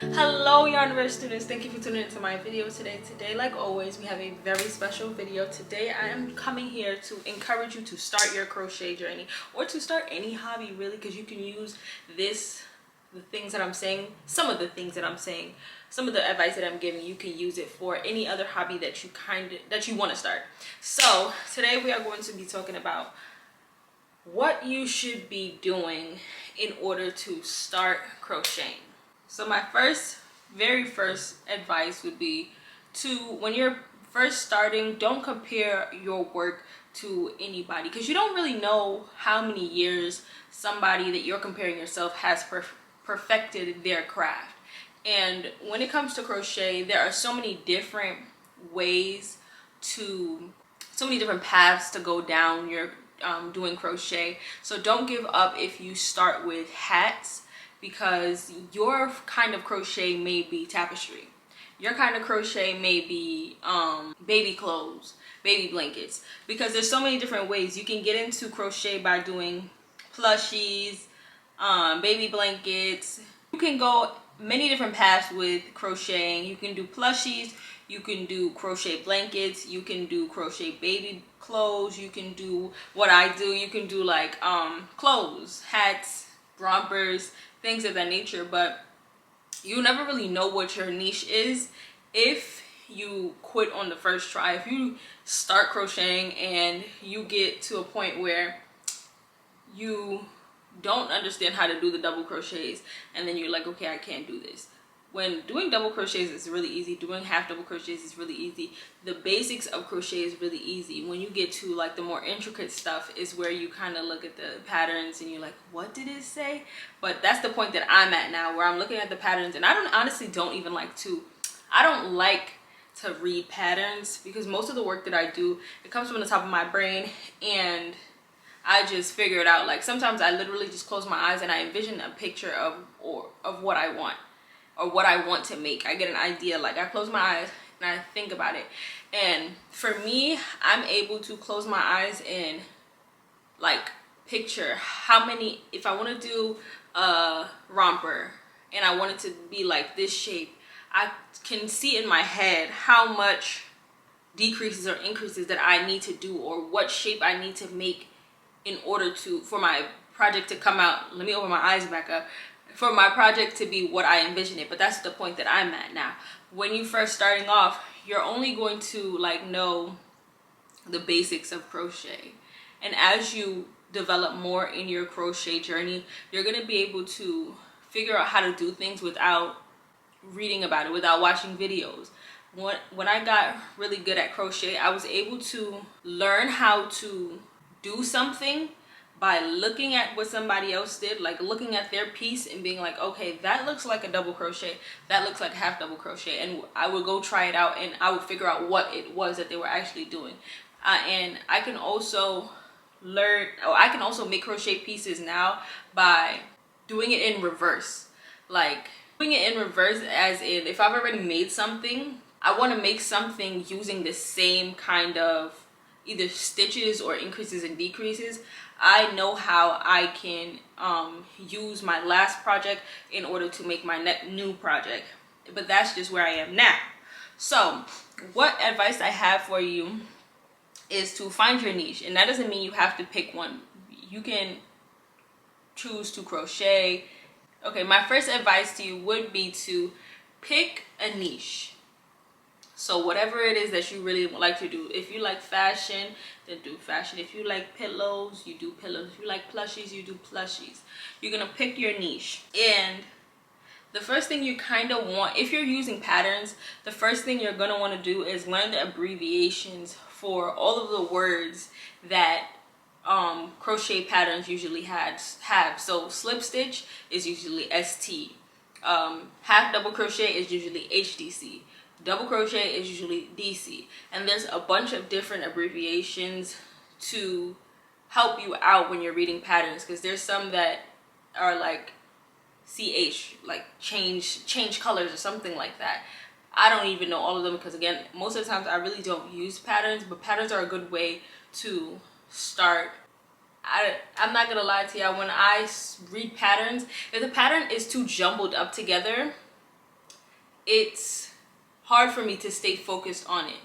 Hello Yarniversee students, thank you for tuning into my video today. Like always, we have a very special video. Today I am coming here to encourage you to start your crochet journey, or to start any hobby really, because you can use the things that I'm saying, some of the things that I'm saying, some of the advice that I'm giving, you can use it for any other hobby that you want to start. So today we are going to be talking about what you should be doing in order to start crocheting. So my very first advice would be to, when you're first starting, don't compare your work to anybody, because you don't really know how many years somebody that you're comparing yourself has perfected their craft. And when it comes to crochet, there are so many different so many different paths to go down your doing crochet. So don't give up if you start with hats, because your kind of crochet may be tapestry, your kind of crochet may be baby clothes, baby blankets, because there's so many different ways you can get into crochet by doing plushies, baby blankets. You can go many different paths with crocheting. You can do plushies, you can do crochet blankets, you can do crochet baby clothes, you can do what I do, you can do like clothes, hats, rompers, things of that nature. But you never really know what your niche is if you quit on the first try. If you start crocheting and you get to a point where you don't understand how to do the double crochets, and then you're like, okay, I can't do this. When doing double crochets is really easy, doing half double crochets is really easy. The basics of crochet is really easy. When you get to like the more intricate stuff is where you kind of look at the patterns and you're like, what did it say? But that's the point that I'm at now, where I'm looking at the patterns, and I don't like to read patterns, because most of the work that I do, it comes from the top of my brain, and I just figure it out. Like sometimes I literally just close my eyes and I envision a picture of what I want, or what I want to make. I get an idea, like I close my eyes and I think about it. And for me, I'm able to close my eyes and like picture how many, if I want to do a romper and I want it to be like this shape, I can see in my head how much decreases or increases that I need to do, or what shape I need to make in order for my project to come out. Let me open my eyes back up. For my project to be what I envision it. But that's the point that I'm at now. When you first starting off, you're only going to like know the basics of crochet, and as you develop more in your crochet journey, you're going to be able to figure out how to do things without reading about it, without watching videos. When I got really good at crochet, I was able to learn how to do something by looking at what somebody else did, like looking at their piece and being like, okay, that looks like a double crochet, that looks like half double crochet, and I would go try it out and I would figure out what it was that they were actually doing. And I can also make crochet pieces now by doing it in reverse. Like doing it in reverse, as in, if I've already made something, I want to make something using the same kind of either stitches or increases and decreases. I know how I can use my last project in order to make my new project. But that's just where I am now. So what advice I have for you is to find your niche. And that doesn't mean you have to pick one. You can choose to crochet. Okay, my first advice to you would be to pick a niche. So whatever it is that you really like to do. If you like fashion, then do fashion. If you like pillows, you do pillows. If you like plushies, you do plushies. You're going to pick your niche. And the first thing you kind of want, if you're using patterns, the first thing you're going to want to do is learn the abbreviations for all of the words that crochet patterns usually have. So slip stitch is usually ST. Half double crochet is usually HDC. Double crochet is usually DC. And there's a bunch of different abbreviations to help you out when you're reading patterns, because there's some that are like CH, like change colors or something like that. I don't even know all of them, because again, most of the times I really don't use patterns, but patterns are a good way to start. I'm not gonna lie to you, when I read patterns, if the pattern is too jumbled up together, it's hard for me to stay focused on it.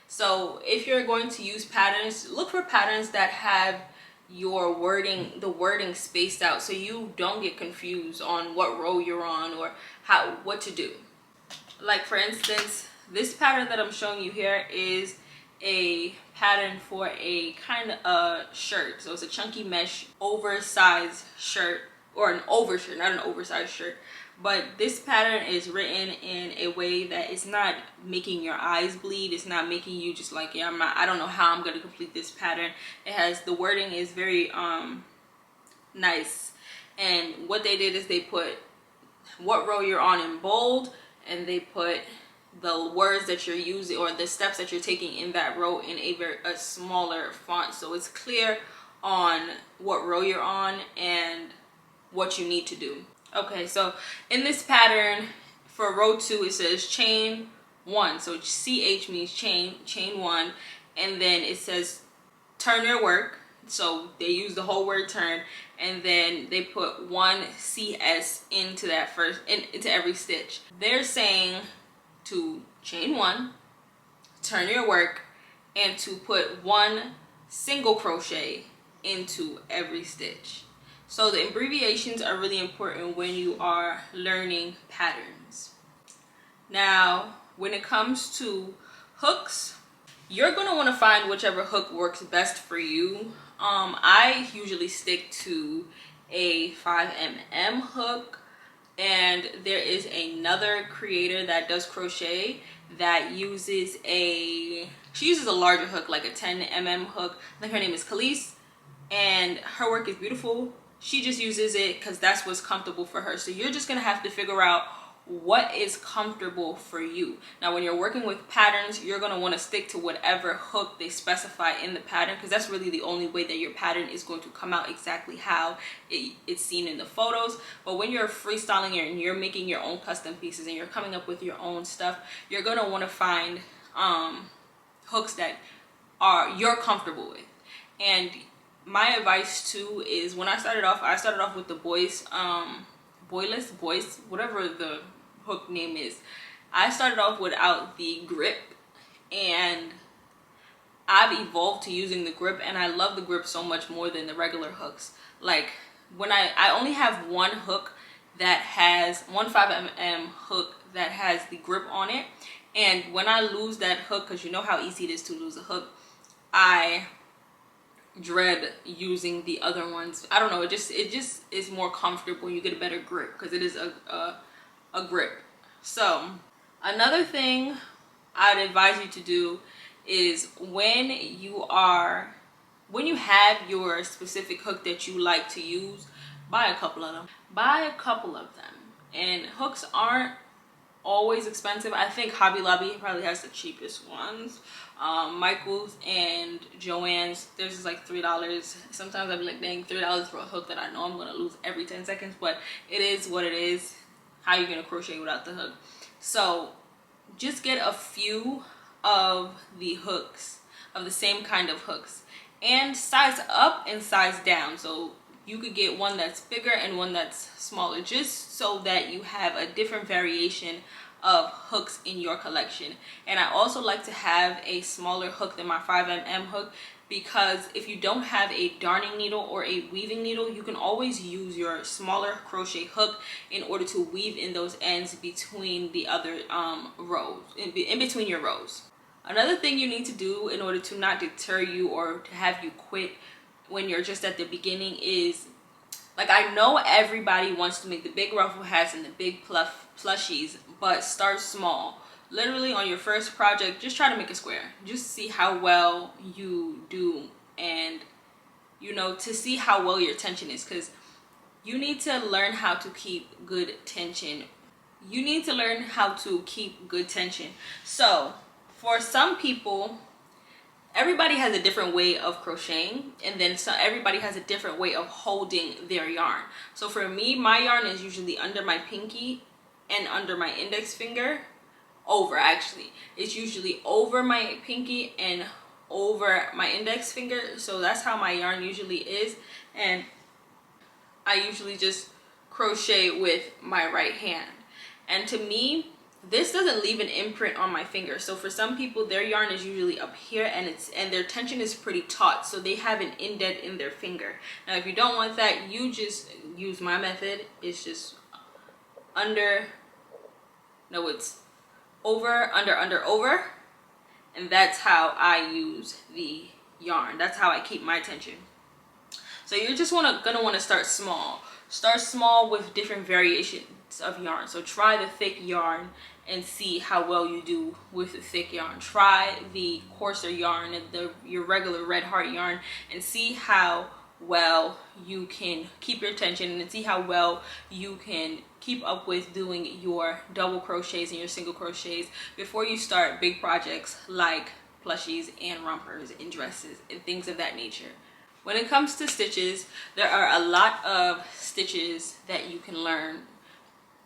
So if you're going to use patterns, look for patterns that have your wording, the wording spaced out, so you don't get confused on what row you're on or what to do. Like for instance, this pattern that I'm showing you here is a pattern for a kind of shirt. So it's a chunky mesh oversized shirt, or an overshirt, not an oversized shirt. But this pattern is written in a way that it's not making your eyes bleed. It's not making you just like, yeah, I don't know how I'm gonna complete this pattern. It has, the wording is very nice. And what they did is they put what row you're on in bold, and they put the words that you're using or the steps that you're taking in that row in a smaller font, so it's clear on what row you're on and what you need to do. Okay, so in this pattern for row 2, it says chain 1, so CH means chain 1, and then it says turn your work, so they use the whole word turn, and then they put 1 CS into that into every stitch. They're saying to chain 1, turn your work, and to put 1 single crochet into every stitch. So the abbreviations are really important when you are learning patterns. Now, when it comes to hooks, you're going to want to find whichever hook works best for you. I usually stick to a 5mm hook, and there is another creator that does crochet that uses she uses a larger hook, like a 10mm hook. I think her name is Khalees, and her work is beautiful. She just uses it because that's what's comfortable for her. So you're just gonna have to figure out what is comfortable for you. Now when you're working with patterns, you're going to want to stick to whatever hook they specify in the pattern, because that's really the only way that your pattern is going to come out exactly how it's seen in the photos. But when you're freestyling and you're making your own custom pieces and you're coming up with your own stuff, you're going to want to find hooks that you're comfortable with. And my advice too is, when I started off with the boys, whatever the hook name is. I started off without the grip, and I've evolved to using the grip, and I love the grip so much more than the regular hooks. Like when I only have one hook that has one 5mm hook that has the grip on it, and when I lose that hook, because you know how easy it is to lose a hook, I dread using the other ones. I don't know, it just is more comfortable. You get a better grip because it is a grip. So another thing I'd advise you to do is when you have your specific hook that you like to use, buy a couple of them. And hooks aren't always expensive. I think Hobby Lobby probably has the cheapest ones. Michael's and Joann's, theirs is like $3. Sometimes I'm like, dang, $3 for a hook that I know I'm gonna lose every 10 seconds, but it is what it is. How are you gonna crochet without the hook? So just get a few of the hooks, of the same kind of hooks, and size up and size down. So you could get one that's bigger and one that's smaller, just so that you have a different variation of hooks in your collection. And I also like to have a smaller hook than my 5mm hook, because if you don't have a darning needle or a weaving needle, you can always use your smaller crochet hook in order to weave in those ends between the other rows, in between your rows. Another thing you need to do in order to not deter you or to have you quit when you're just at the beginning is, like, I know everybody wants to make the big ruffle hats and the big plushies, but start small. Literally on your first project, just try to make a square. Just see how well you do, and you know, to see how well your tension is, because you need to learn how to keep good tension. So for some people, everybody has a different way of crocheting, and then everybody has a different way of holding their yarn. So for me, my yarn is usually under my pinky and under my index finger. It's usually over my pinky and over my index finger. So that's how my yarn usually is, and I usually just crochet with my right hand. And to me, this doesn't leave an imprint on my finger. So for some people, their yarn is usually up here, and their tension is pretty taut, so they have an indent in their finger. Now if you don't want that, you just use my method. It's just under, no, it's over, under, under, over, and that's how I use the yarn. That's how I keep my tension. So you're just gonna want to start small. Start small with different variations of yarn. So try the thick yarn and see how well you do with the thick yarn. Try the coarser yarn and your regular red heart yarn and see how well you can keep your tension, and see how well you can keep up with doing your double crochets and your single crochets before you start big projects like plushies and rompers and dresses and things of that nature. When it comes to stitches, there are a lot of stitches that you can learn.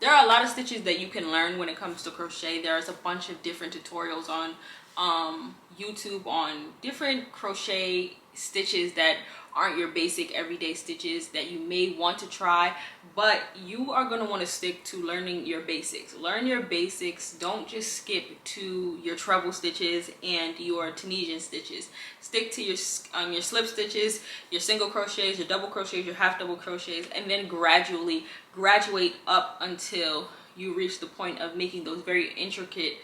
There are a lot of stitches that you can learn when it comes to crochet. There's a bunch of different tutorials on YouTube on different crochet stitches that aren't your basic everyday stitches that you may want to try, but you are going to want to stick to learning your basics. Learn your basics. Don't just skip to your treble stitches and your Tunisian stitches. Stick to your slip stitches, your single crochets, your double crochets, your half double crochets, and then gradually graduate up until you reach the point of making those very intricate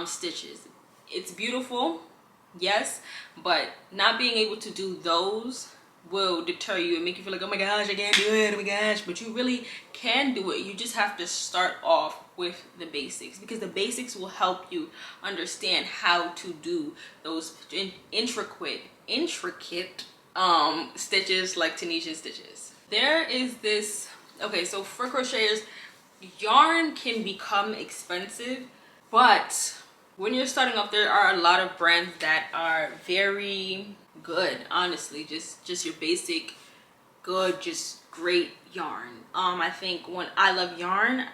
stitches. It's beautiful, yes, but not being able to do those will deter you and make you feel like, oh my gosh, I can't do it, oh my gosh. But you really can do it. You just have to start off with the basics, because the basics will help you understand how to do those intricate stitches like Tunisian stitches. There is this, okay, so for crocheters, yarn can become expensive, but when you're starting off, there are a lot of brands that are very good, honestly. Just your basic good, just great yarn. I think when I love yarn,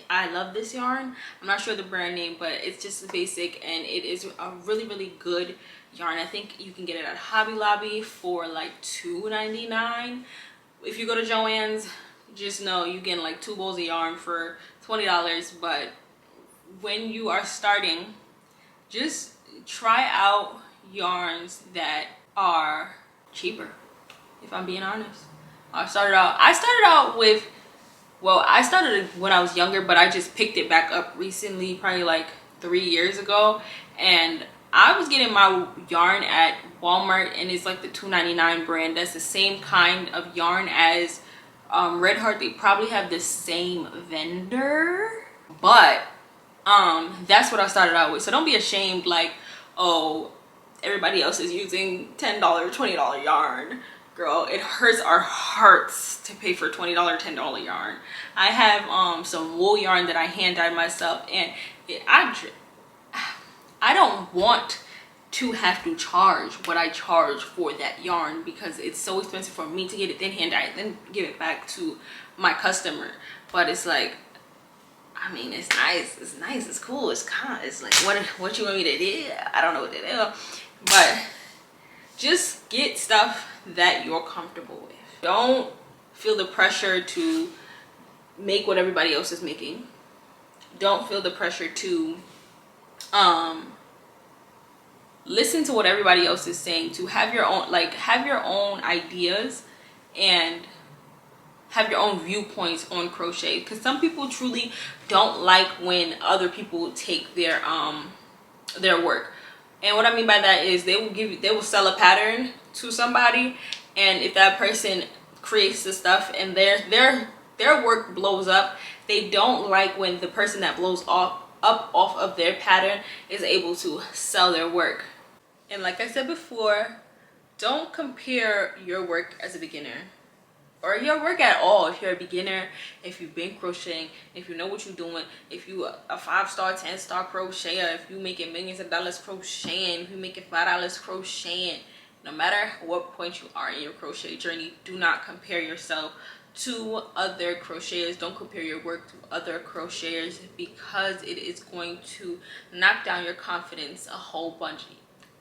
I love this yarn. I'm not sure the brand name, but it's just basic and it is a really good yarn. I think you can get it at Hobby Lobby for like $2.99. If you go to Joann's, just know you get like 2 bowls of yarn for $20. But when you are starting, just try out yarns that are cheaper, if I'm being honest. I started out with, well, I started when I was younger, but I just picked it back up recently, probably like 3 years ago, and I was getting my yarn at Walmart, and it's like the $2.99 brand. That's the same kind of yarn as Red Heart. They probably have the same vendor, but that's what I started out with. So don't be ashamed like, oh, everybody else is using $10, $20 yarn. Girl, it hurts our hearts to pay for $20, $10 yarn. I have some wool yarn that I hand dyed myself, and I don't want to have to charge what I charge for that yarn, because it's so expensive for me to get it, then hand dye it, then give it back to my customer. But it's like, I mean, it's nice, it's cool, it's like, what you want me to do? I don't know what to do. But just get stuff that you're comfortable with. Don't feel the pressure to make what everybody else is making. Don't feel the pressure to listen to what everybody else is saying. To have your own, like, have your own ideas and have your own viewpoints on crochet, because some people truly don't like when other people take their work. And what I mean by that is they will sell a pattern to somebody, and if that person creates the stuff and their work blows up, they don't like when the person that blows off of their pattern is able to sell their work. And like I said before, don't compare your work as a beginner, or your work at all. If you're a beginner, if you've been crocheting, if you know what you're doing, if you a 5-star, 10-star crocheter, if you making millions of dollars crocheting, if you making $5 crocheting, no matter what point you are in your crochet journey, do not compare yourself to other crocheters. Don't compare your work to other crocheters, because it is going to knock down your confidence a whole bunch.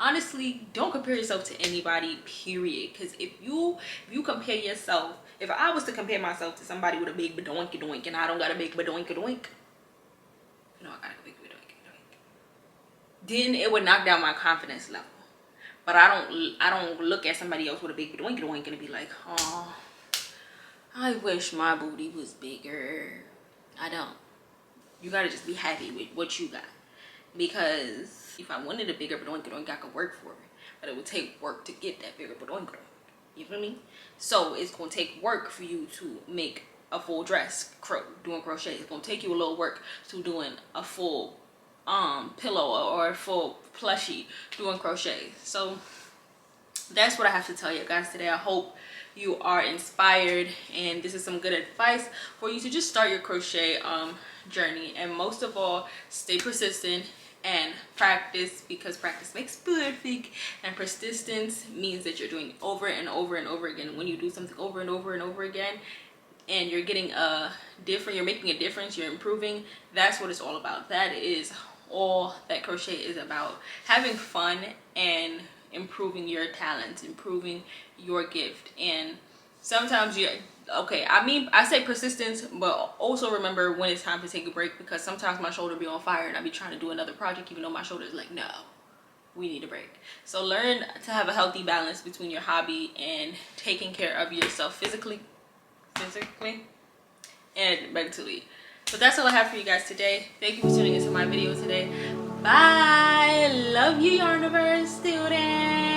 Honestly, don't compare yourself to anybody, period. Because if you compare yourself, if I was to compare myself to somebody with a big badoink-a-doink and I don't got a big badoink-a-doink, you know, I got a big badoink. then it would knock down my confidence level. But I don't look at somebody else with a big doink doink and be like, oh, I wish my booty was bigger. I don't. You gotta just be happy with what you got. Because if I wanted a bigger doink doink, I could work for it. But it would take work to get that bigger doink doink. You feel me? So it's gonna take work for you to make a full dress doing crochet. It's gonna take you a little work to doing a full pillow or a full plushie doing crochet. So that's what I have to tell you guys today. I hope you are inspired, and this is some good advice for you to just start your crochet journey. And most of all, stay persistent and practice, because practice makes perfect, and persistence means that you're doing over and over and over again. When you do something over and over and over again and you're getting you're making a difference, you're improving, that's what it's all about. That is all that crochet is about. Having fun and improving your talents, improving your gift. And sometimes I say persistence, but also remember when it's time to take a break, because sometimes my shoulder be on fire and I be trying to do another project even though my shoulder is like, no, we need a break. So learn to have a healthy balance between your hobby and taking care of yourself physically and mentally. So that's all I have for you guys today. Thank you for tuning into my video today. Bye. Love you, Yarniverse students.